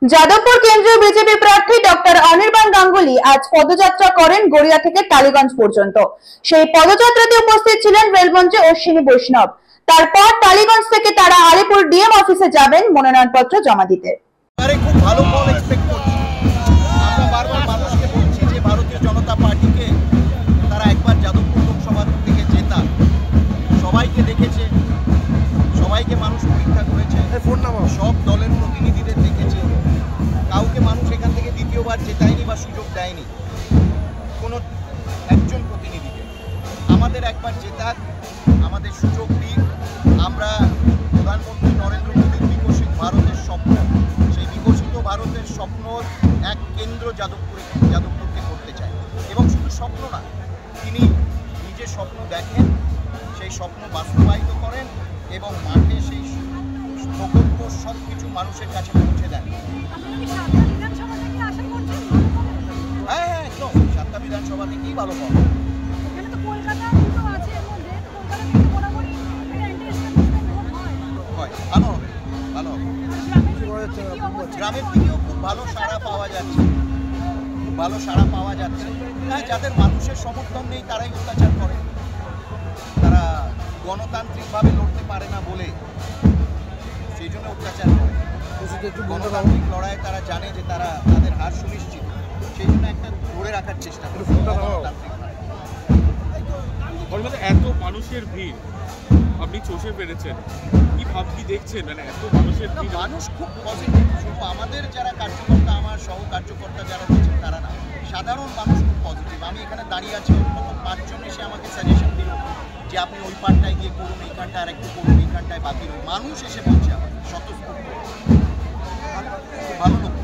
যাদবপুর কেন্দ্রীয় বিজেপি প্রার্থী ডক্টর অনির্বাণ গাঙ্গুলি আজ পদযাত্রা করেন গড়িয়া থেকে টালিগঞ্জ পর্যন্ত। সেই পদযাত্রাতে উপস্থিত ছিলেন রেলমন্ত্রী অশ্বিনী বৈষ্ণব। তারপর টালিগঞ্জ থেকে তারা আলিপুর ডিএম অফিসে যাবেন মনোনয়নপত্র জমা দিতে। খুব ভালো ফল এক্সপেক্ট করছি। আমরা বারবার মানুষকে বলছি যে ভারতীয় জনতা পার্টিকে তারা একবার যাদবপুর লোকসভা থেকে জেতা। সবাইকে দেখেছে, সবাইকে মানুষ পরীক্ষা করেছে, সব দলের প্রতিনিধিদের দেখেছে। কাউকে মানুষ এখান থেকে দ্বিতীয়বার জেতায়নি বা সুযোগ দেয়নি কোনো একজন প্রতিনিধিকে। আমাদের একবার জেতার, আমাদের সুযোগ দিন। আমরা প্রধানমন্ত্রী নরেন্দ্র মোদীর বিকশিত ভারতের স্বপ্ন, সেই বিকশিত ভারতের স্বপ্নর এক কেন্দ্র যাদবপুরকে করতে চাই। এবং শুধু স্বপ্ন না, তিনি নিজের স্বপ্ন দেখেন, সেই স্বপ্ন বাস্তবায়িত করেন এবং মাঠে সেই প্রকল্প সব কিছু মানুষের কাছে পৌঁছে দেন। হ্যাঁ, একদম 7টা বিধানসভা থেকেই ভালো পাবো। ভালো হবে, ভালো হবে। গ্রামের দিকেও খুব ভালো সাড়া পাওয়া যাচ্ছে, খুব ভালো সাড়া পাওয়া যাচ্ছে। হ্যাঁ, যাদের মানুষের সমর্থন নেই তারাই অত্যাচার করে, তারা গণতান্ত্রিকভাবে লড়তে পারে না বলে সেই জন্য অত্যাচার করে। গণতান্ত্রিক লড়াইয়ে তারা জানে যে তাদের হার সুনিশ্চিত, সেই জন্য একটা ধরে রাখার চেষ্টা করে গণতান্ত্রিক। এত মানুষের ভিড় আপনি চষে পেরেছেন, কি দেখছেন? মানে এত মানুষের ভিড়, মানুষ খুব পজিটিভ। শুধু আমাদের যারা কার্যকর্তা, আমার সহ কার্যকর্তা যারা রয়েছেন তারা না, সাধারণ মানুষ খুব পজিটিভ। আমি এখানে দাঁড়িয়ে আছি, অন্তত 5 জন এসে আমাকে সাজেশন দিল যে আপনি ওই পার্টটায় গিয়ে করুন, এইখানটা আর একটু করুন, এইখানটায় বাকি রইল। মানুষ এসে বলছে আমার স্বতঃস্ফূর্ত, ভালো লোক।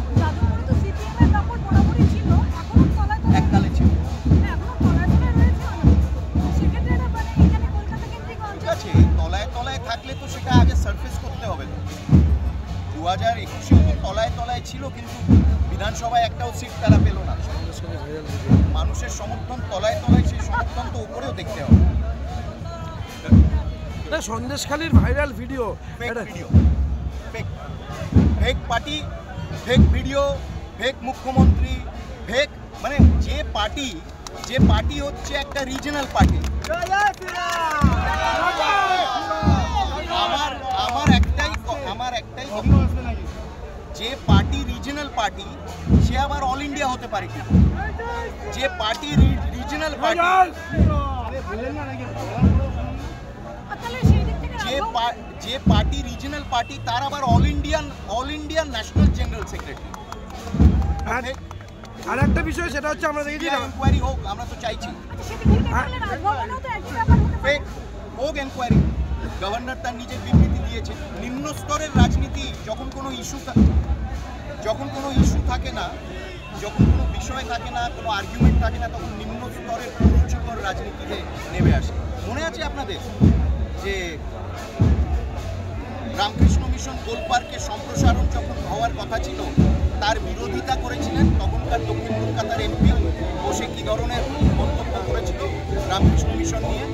এককালে ছিল, ঠিক আছে। তলায় তলায় থাকলে তো সেটা আগে সারফেস করতে হবে। 2021-এও তো তলায় তলায় ছিল, কিন্তু বিধানসভায় একটাও সিট তারা পেল না। মানুষের সমর্থন তলায় তলায়, সেই সমর্থন তো উপরেও দেখতে হবে। সন্দেশখালীর viral video, fake party, fake video, fake মুখ্যমন্ত্রী, ফেক, মানে যে পার্টি হচ্ছে একটা রিজনাল পার্টি। আমার একটাই যে পার্টি রিজনাল পার্টি, সে আবার অল ইন্ডিয়া হতে পারে কি? যে পার্টি রিজনাল পার্টি, যে পার্টি রিজনাল পার্টি, তার আবার all Indian national general secretary. আর একটা বিষয় সেটা হচ্ছে আমরা দেখেছি এনকোয়ারি হোক, আমরা তো চাইছি হোক এনকোয়ারি। গভর্নর তার নিজের বিবৃতি দিয়েছে, নিম্ন স্তরের রাজনীতি যখন কোনো ইস্যু থাকে না, যখন কোনো বিষয় থাকে না, কোনো আর্গুমেন্ট থাকে না, তখন নিম্ন স্তরের রুচিকর রাজনীতিতে নেমে আসে। মনে আছে আপনাদের যে রামকৃষ্ণ মিশন গোল পার্কের সম্প্রসারণ যখন হওয়ার কথা ছিল, তার বিরোধিতা করেছিলেন তখনকার দক্ষিণ কলকাতার এমপি, বসে কি ধরনের মন্তব্য করেছিল রামকৃষ্ণ মিশন নিয়ে?